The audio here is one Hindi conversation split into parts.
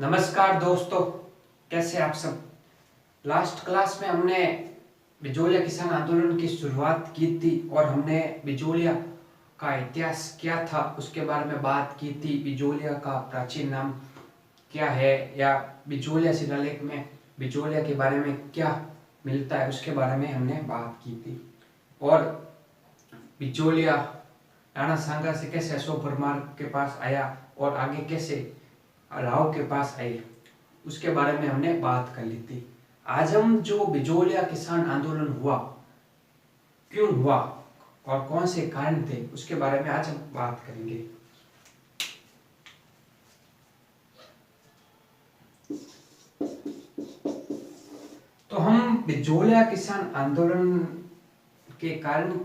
नमस्कार दोस्तों, कैसे आप सब। लास्ट क्लास में हमने बिजोलिया किसान आंदोलन की शुरुआत की थी और हमने बिजोलिया का इतिहास क्या था उसके बारे में बात की थी। बिजोलिया का प्राचीन नाम क्या है या बिजोलिया शिलालेख में बिजोलिया के बारे में क्या मिलता है उसके बारे में हमने बात की थी। और बिजोलिया राणा सांगा से कैसे अशोक परमार के पास आया और आगे कैसे राव के पास आए उसके बारे में हमने बात कर ली थी। आज हम जो बिजोलिया किसान आंदोलन हुआ, क्यों हुआ और कौन से कारण थे उसके बारे में आज हम बात करेंगे। तो हम बिजोलिया किसान आंदोलन के कारण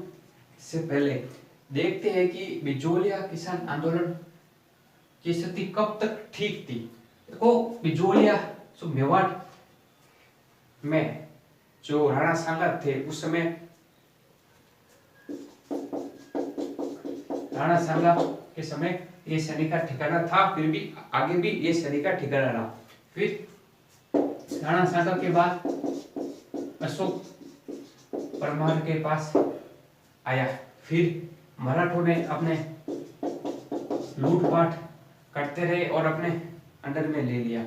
से पहले देखते हैं कि बिजोलिया किसान आंदोलन की स्थिति कब तक ठीक थी। देखो, बिजोलिया जो मेवाड़ में जो राणा सांगा थे उस समय राणा सांगा के समय ये सैनिक का ठिकाना था, फिर भी आगे भी ये सैनिक का ठिकाना रहा। फिर राणा सांगा के बाद अशोक परमार के पास आया। फिर मराठों ने अपने लूटपाट करते रहे और अपने अंडर में ले लिया।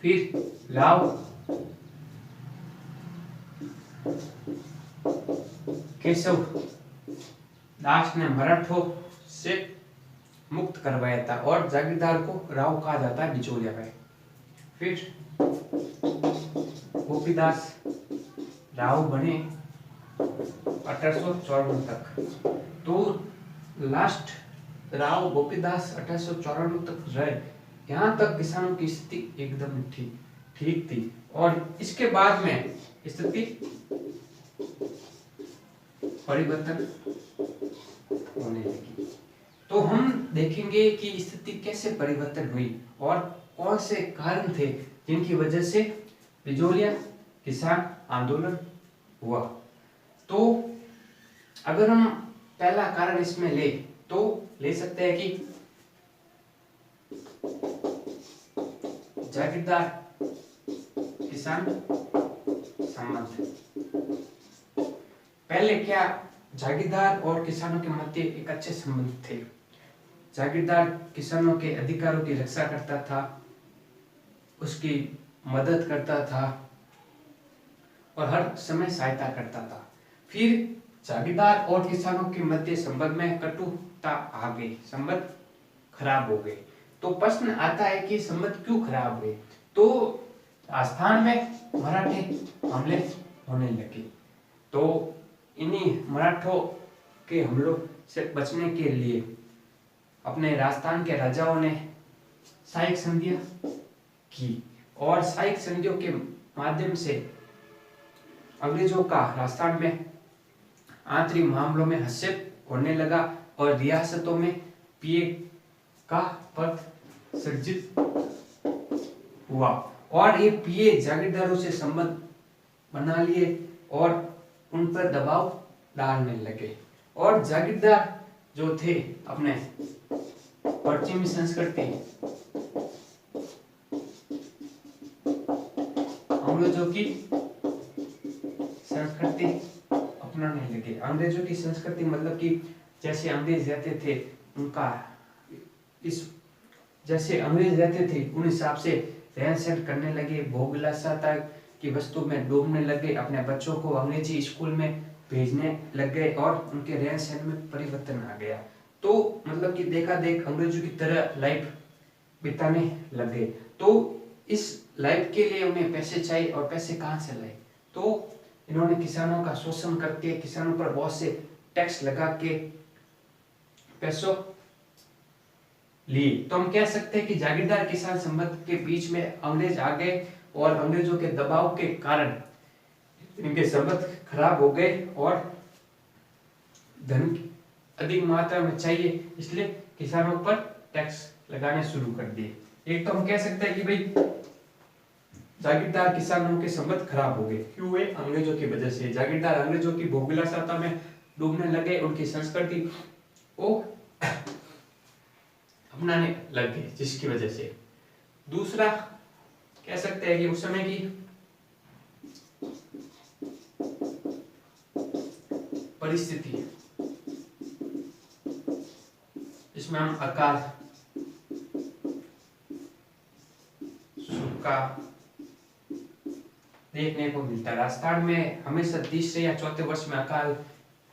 फिर राव केशव दास ने मराठों से मुक्त करवाया था और जागीरदार को राव कहा जाता है बिजोलिया में। फिर गोपीदास राव बने 1854 तक। तो लास्ट राव गोपीदास 1854 तक रहे। यहाँ तक किसानों की स्थिति एकदम ठीक थी और इसके बाद में स्थिति परिवर्तन होने लगी। तो हम देखेंगे कि स्थिति कैसे परिवर्तन हुई और कौन से कारण थे जिनकी वजह से बिजोलिया किसान आंदोलन हुआ। तो अगर हम पहला कारण इसमें ले सकते हैं कि जागीरदार किसान संबंध। पहले क्या जागीरदार और किसानों के मध्य एक अच्छे संबंध थे। जागीरदार किसानों के अधिकारों की रक्षा करता था, उसकी मदद करता था और हर समय सहायता करता था। फिर जागीरदार और किसानों के मध्य संबंध में कटुता आ गई, संबंध खराब हो गए। तो प्रश्न आता है कि संबंध क्यों खराब हुए। तो राजस्थान में मराठे हमले होने लगे। तो इन्हीं मराठों के हमलों से बचने के लिए अपने राजस्थान के राजाओं ने सहायक संधियां की और सहायक संधियों के माध्यम से अंग्रेजों का राजस्थान में आंतरिक मामलों में हस्तक्षेप होने लगा और रियासतों में पीए का पद सृजित हुआ और ये पीए जागीरदारों से संबंध बना लिए और उन पर दबाव डालने लगे। और जागीरदार जो थे अपने पश्चिमी संस्कृति अंग्रेजों की संस्कृति अपनाने लगे। अंग्रेजों की संस्कृति मतलब कि जैसे अंग्रेज रहते थे उनका जैसे अंग्रेज रहते थे उन हिसाब से रहन सहन करने लगे। भोग विलासिता की वस्तु में डूबने लगे। अपने बच्चों को अंग्रेजी स्कूल में भेजने लग गए और उनके रहन सहन में परिवर्तन आ गया। तो मतलब कि देखा देख अंग्रेजों की तरह लाइफ बिताने लग गए। तो इस लाइफ के लिए उन्हें पैसे चाहिए और पैसे कहाँ से लाए। तो इन्होंने किसानों का शोषण करके किसानों पर बहुत से टैक्स लगा के पैसों लिए। तो हम कह सकते हैं कि जागीरदार किसान संबंध के बीच में अंग्रेज आ गए और अंग्रेजों के दबाव के कारण इनके संबंध खराब हो गए और धन अधिक मात्रा में चाहिए इसलिए किसानों पर टैक्स लगाने शुरू कर दिए। एक तो हम कह सकते हैं कि भाई जागीरदार किसानों के संबंध खराब हो गए। क्यों हुए? अंग्रेजों की वजह से। जागीरदार अंग्रेजों की भोग विलासिता में डूबने लगे, उनकी संस्कृति को अपनाने लग गए, जिसकी वजह से। दूसरा कह सकते हैं कि उस समय की परिस्थिति, इसमें हम अकाल, सूखा देखने को मिलता है। राजस्थान में हमेशा तीसरे या चौथे वर्ष में अकाल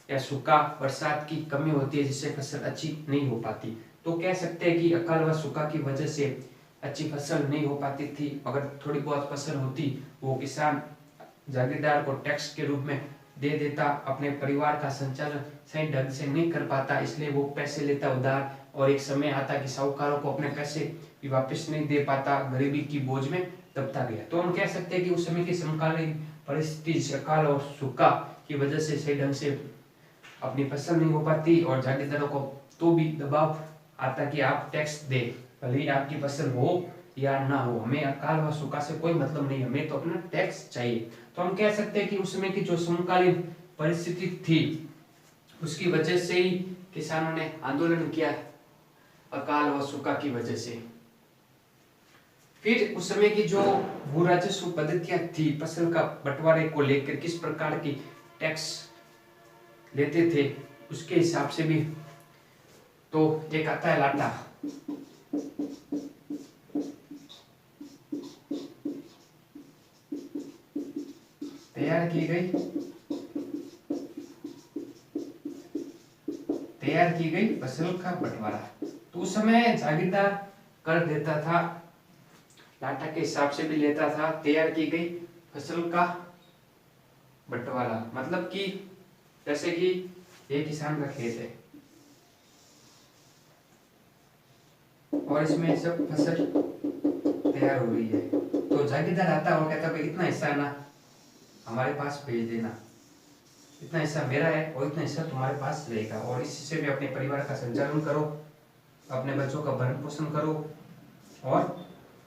या सूखा बरसात की कमी होती है, जिससे फसल अच्छी नहीं हो पाती। तो कह सकते हैं कि अकाल व सूखा की वजह से अच्छी फसल नहीं हो पाती थी। अगर थोड़ी बहुत फसल होती, वो किसान जागीरदार को टैक्स के रूप में दे देता, अपने परिवार का संचालन सही ढंग से नहीं कर पाता, इसलिए वो पैसे लेता उधार, और एक समय आता कि साहूकारों को अपने पैसे भी वापस नहीं दे पाता, गरीबी की बोझ में दबता गया। तो हम कह सकते हैं कि उस समय की समकालीन परिस्थिति अकाल और सूखा की वजह से सही ढंग से अपनी फसल नहीं हो पाती, और जागीरदारों को तो भी दबाव आता कि आप टैक्स दे, भले ही आपकी फसल हो या ना हो, हमें अकाल व सूखा से कोई मतलब नहीं, हमें तो अपना टैक्स चाहिए। तो हम कह सकते हैं कि उस समय की जो समकालीन परिस्थिति थी, उसकी वजह से ही किसानों ने आंदोलन किया, अकाल व सूखा की वजह से। फिर उस समय की जो भू राजस्व पद्धतियां थी, फसल का बंटवारे को लेकर किस प्रकार की टैक्स लेते थे, उसके हिसाब से भी तो एक आता है लाटा। तैयार की गई फसल का बंटवारा। तो उस समय जागीरदार कर देता था, लाटा के हिसाब से भी लेता था। तैयार की गई फसल का बंटवारा मतलब कि जैसे कि एक किसान का खेत है और इसमें सब फसल तैयार हो रही है, तो जागीरदार आता और कहता भाई इतना हिस्सा ना हमारे पास भेज देना, इतना हिस्सा मेरा है और इतना हिस्सा तुम्हारे पास रहेगा, और इससे भी अपने परिवार का संचालन करो, अपने बच्चों का भरण पोषण करो और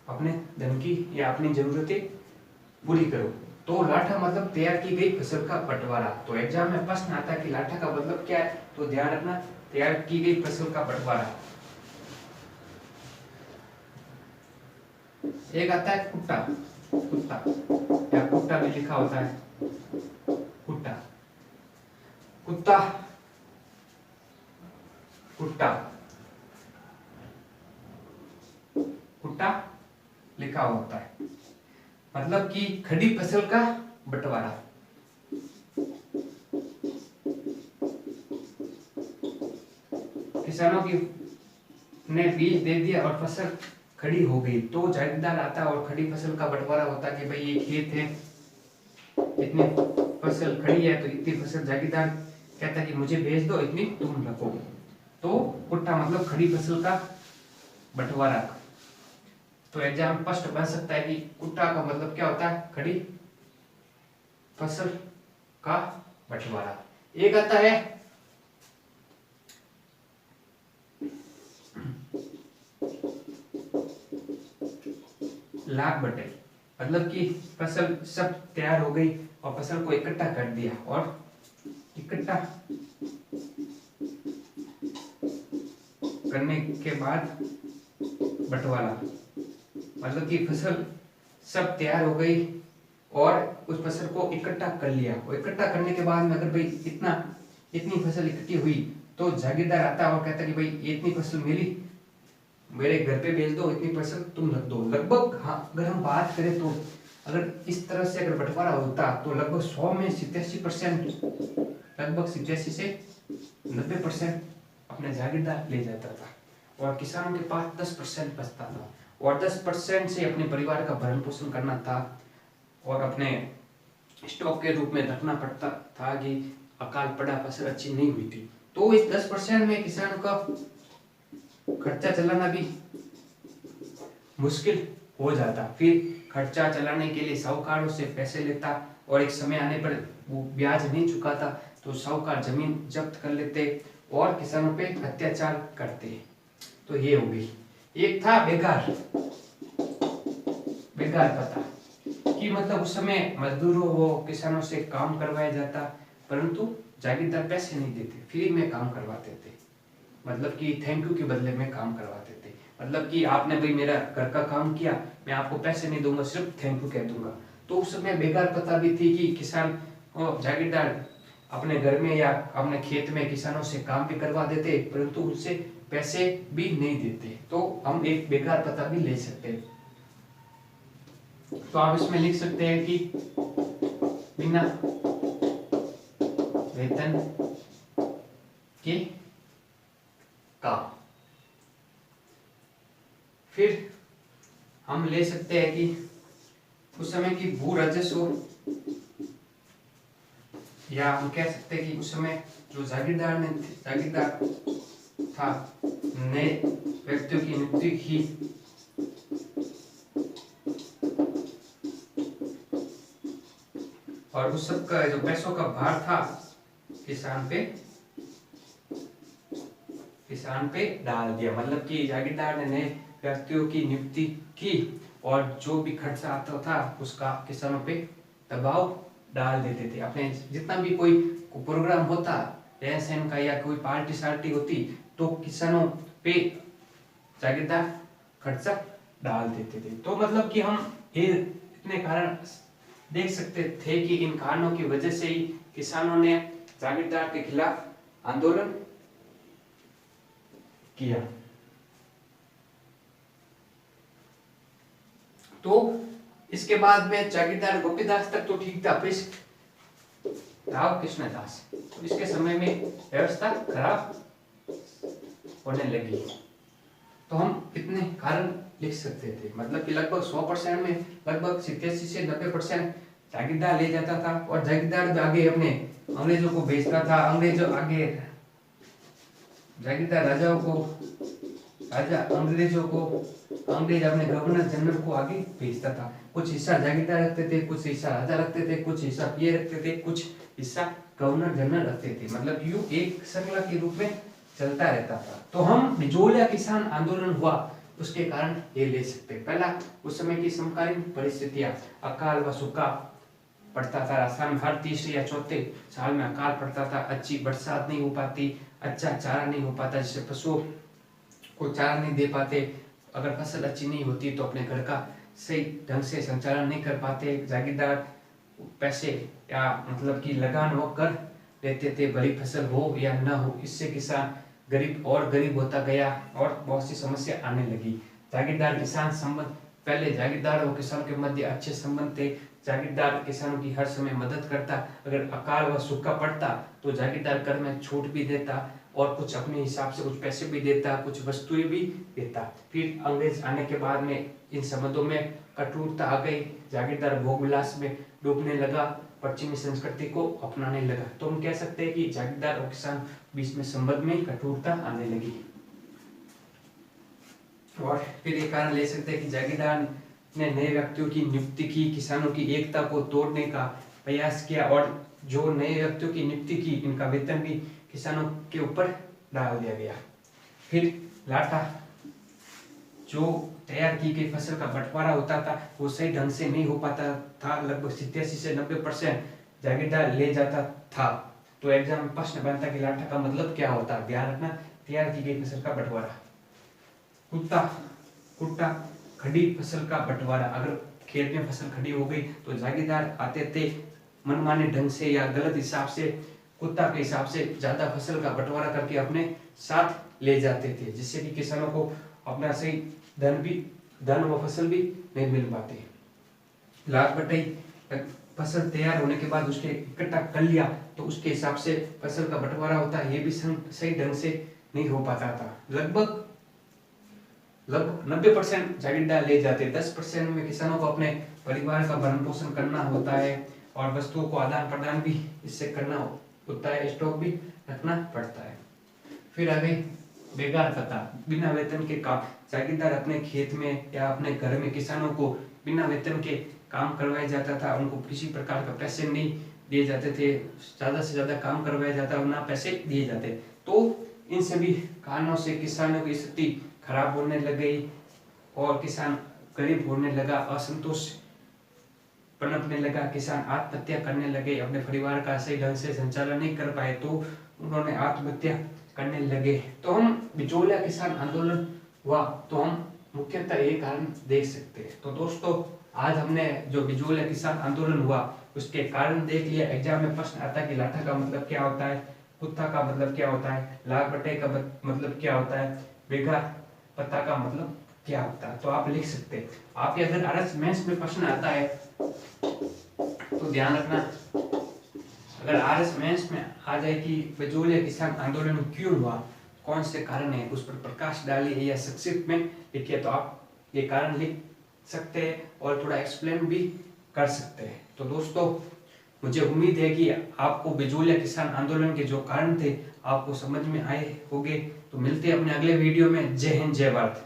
अपने धन की या अपनी जरूरतें पूरी करो। तो लाठा मतलब तैयार की गई फसल का बंटवारा। तो एग्जाम में प्रश्न आता है कि लाठा का मतलब क्या है, तो ध्यान रखना, तैयार की गई फसल का बंटवारा। एक आता है कुट्टा, कुत्ता या कुट्टा भी लिखा होता है, कुट्टा, कुत्ता, कुट्टा, कुट्टा लिखा होता है, मतलब कि खड़ी फसल का बंटवारा। किसानों की ने बीज दे दिया और फसल खड़ी हो गई, तो जागीरदार आता और खड़ी फसल का बंटवारा होता कि भाई ये खेत है, इतनी फसल खड़ी है, तो इतनी फसल जागीरदार कहता कि मुझे भेज दो, इतनी तुम रखो। तो कुट्टा मतलब खड़ी फसल का बंटवारा। तो एग्जाम स्पष्ट बन सकता है कि कुट्टा का मतलब क्या होता है, खड़ी फसल का बंटवारा। एक आता है लाख बटाई, मतलब कि फसल सब तैयार हो गई और फसल को इकट्ठा कर दिया, और इकट्ठा करने के बाद बंटवारा, मतलब कि फसल सब तैयार हो गई और उस फसल को इकट्ठा कर लिया, और इकट्ठा करने के बाद में अगर भाई इतनी फसल इकट्ठी हुई, तो जागीरदार आता और कहता कि भाई इतनी फसल मेरे घर पे भेज दो, इतनी फसल तुम रख दो। लगभग हाँ, अगर हम बात करें तो अगर इस तरह से अगर बंटवारा होता तो लगभग 100 में 87%, लगभग 87 से 90% अपने जागीरदार ले जाता था, और किसानों के पास 10% बचता था, और 10% से अपने परिवार का भरण पोषण करना था, और अपने स्टॉक के रूप में रखना पड़ता था कि अकाल पड़ा, फसल अच्छी नहीं हुई थी। तो इस 10% में किसान का खर्चा चलाना भी मुश्किल हो जाता। फिर खर्चा चलाने के लिए साहूकारों से पैसे लेता, और एक समय आने पर वो ब्याज नहीं चुकाता तो साहूकार जमीन जब्त कर लेते और किसानों पे अत्याचार करते। तो ये हो गई। एक था बेगार, बेगार पता कि मतलब उस समय मजदूरों वो किसानों से काम करवाया जाता, परंतु जागीरदार पैसे नहीं देते, फ्री में काम करवाते थे, मतलब कि थैंक यू के बदले में काम करवाते थे। मतलब कि आपने भाई मेरा घर का काम किया, मैं आपको पैसे नहीं दूंगा, सिर्फ थैंक यू कह दूंगा। तो उस समय बेकार प्रथा भी थी कि किसान और जागीरदार अपने घर में या अपने खेत में किसानों से काम भी करवा देते, परंतु उनसे पैसे भी नहीं देते। तो हम एक बेकार प्रथा भी ले सकते हैं। तो आप इसमें लिख सकते हैं कि बिना वेतन के काम। फिर हम ले सकते हैं कि उस समय की भू राजस्व, या हम कह सकते हैं कि उस समय जो जागीरदार था, नए व्यक्तियों की नियुक्ति की और उस सब का जो पैसों का भार था किसान पे डाल दिया। मतलब कि जागीरदार ने नए व्यक्तियों की नियुक्ति की और जो भी खर्चा आता था उसका किसानों पे दबाव डाल देते थे। अपने जितना भी कोई प्रोग्राम होता एसएन का या कोई पार्टी सार्टी होती तो किसानों पे जागीरदार खर्चा डाल देते थे। तो मतलब कि हम ये इतने कारण देख सकते थे कि इन कारणों की वजह से ही किसानों ने जागीरदार के खिलाफ आंदोलन किया। तो इसके बाद में जागीरदार गोपीदास तक तो ठीक था, फिर राव कृष्णदास, तो इसके समय में व्यवस्था खराब होने लगी। तो हम इतने कारण लिख सकते थे, मतलब कि लगभग 100% में लगभग 87 से 90% जागीरदार ले जाता था और जागीरदार भी आगे अपने अंग्रेजों को भेजता था। जागीरदार अंग्रेज अपने गवर्नर जनरल को आगे भेजता था। कुछ हिस्सा जागीरदार रखते थे, कुछ हिस्सा राजा रखते थे, कुछ हिस्सा पीए रखते थे, कुछ हिस्सा गवर्नर जनरल रखते थे। मतलब यूं एक श्रृंखला के रूप में चलता रहता था। तो हम बिजोलिया किसान आंदोलन हुआ उसके कारण ये ले सकते। पहला, उस समय की समकालीन परिस्थितियां, अकाल व सूखा पड़ता था राजस्थान में, हर तीसरे या चौथे साल में अकाल पड़ता था, अच्छी बरसात नहीं हो पाती, अच्छा चारा नहीं हो पाता, जिससे पशुओं को चारा नहीं दे पाते, अगर फसल अच्छी नहीं होती तो अपने घर का सही ढंग से संचालन नहीं कर पाते। जागीरदार पैसे या मतलब कि लगान वो कर लेते थे, भली फसल हो या न हो। इससे किसान गरीब और गरीब होता गया और बहुत सी समस्या आने लगी। जागीरदार किसान संबंध, पहले जागीरदार और किसानों के मध्य अच्छे संबंध थे। जागीरदार किसानों की हर समय मदद करता, अगर अकाल व सूखा पड़ता तो जागीरदार कर में छूट भी देता और कुछ अपने हिसाब से कुछ पैसे भी देता, कुछ वस्तुएं भी देता। फिर अंग्रेज आने के बाद में इन संबंधों में कठोरता आ गई, जागीरदार भोग विलास में डूबने लगा, पश्चिमी संस्कृति को अपनाने लगा। तो हम कह सकते हैं कि जागीरदार और किसान बीच में संबंध में कठोरता आने लगी। और फिर ये कारण ले सकते हैं कि जागीरदार ने नए व्यक्तियों की नियुक्ति की, किसानों की एकता को तोड़ने का प्रयास किया और जो नए व्यक्तियों की नियुक्ति की इनका वेतन भी किसानों के ऊपर डाल दिया गया। फिर लाठा, जो तैयार की गई फसल का बंटवारा होता था वो सही ढंग से नहीं हो पाता था, लगभग 87 से 90% जागीरदार ले जाता था। तो एग्जाम में प्रश्न बनता कि लाठा का मतलब क्या होता है, ध्यान रखना, तैयार की गई फसल का बंटवारा। कुट्टा, खड़ी फसल का बंटवारा, अगर खेत में फसल खड़ी हो गई तो जागीरदार आते थे मनमाने ढंग से या गलत हिसाब से, कुत्ता के हिसाब से ज्यादा फसल का बंटवारा करके अपने साथ ले जाते थे, जिससे कि किसानों को अपना सही धन व फसल भी नहीं मिल पाते। लाख बटाई, फसल तैयार होने के बाद उसके इकट्ठा कर लिया तो उसके हिसाब से फसल का बंटवारा होता है, ये भी सही ढंग से नहीं हो पाता था। लगभग 90% जागीरदार ले जाते, 10% में किसानों को अपने परिवार का भरण पोषण करना होता है और वस्तुओं को आदान प्रदान भी इससे करना होता है, स्टॉक भी रखना पड़ता है। फिर आगे बेकार प्रथा, बिना वेतन के काम, जागीरदार अपने खेत में या अपने घर में किसानों को बिना वेतन के काम करवाया जाता था, उनको किसी प्रकार का पैसे नहीं दिए जाते थे, ज्यादा से ज्यादा काम करवाया जाता और ना पैसे दिए जाते। तो इन सभी कारणों से किसानों की स्थिति खराब होने लग गई और किसान गरीब होने लगा, असंतोष पनपने लगा, किसान आत्महत्या करने लगे, अपने परिवार का सही ढंग से संचालन नहीं कर पाए तो उन्होंने आत्महत्या करने लगे। तो हम बिचौलिया किसान आंदोलन हुआ तो हम मुख्यतः ये कारण देख सकते हैं। तो दोस्तों आज हमने जो बिजोलिया किसान आंदोलन हुआ उसके कारण देख लिया। एग्जाम में प्रश्न आता है कि लाठा का मतलब क्या होता है, कुत्ता का मतलब क्या होता है, लाल पट्टे का मतलब क्या होता है, बेघा पत्ता का मतलब क्या होता है। तो आप लिख सकते हैं। आपके अगर आरएस मेंस में प्रश्न आता है तो ध्यान रखना, अगर आरएस मेंस में आ जाए कि बिजोलिया किसान आंदोलन क्यों हुआ, कौन से कारण है, उस पर प्रकाश डालिए या संक्षिप्त में लिखिए, तो आप ये कारण लिख सकते हैं और थोड़ा एक्सप्लेन भी कर सकते हैं। तो दोस्तों मुझे उम्मीद है कि आपको बिजोलिया किसान आंदोलन के जो कारण थे आपको समझ में आए होंगे। तो मिलते हैं अपने अगले वीडियो में। जय हिंद, जय भारत।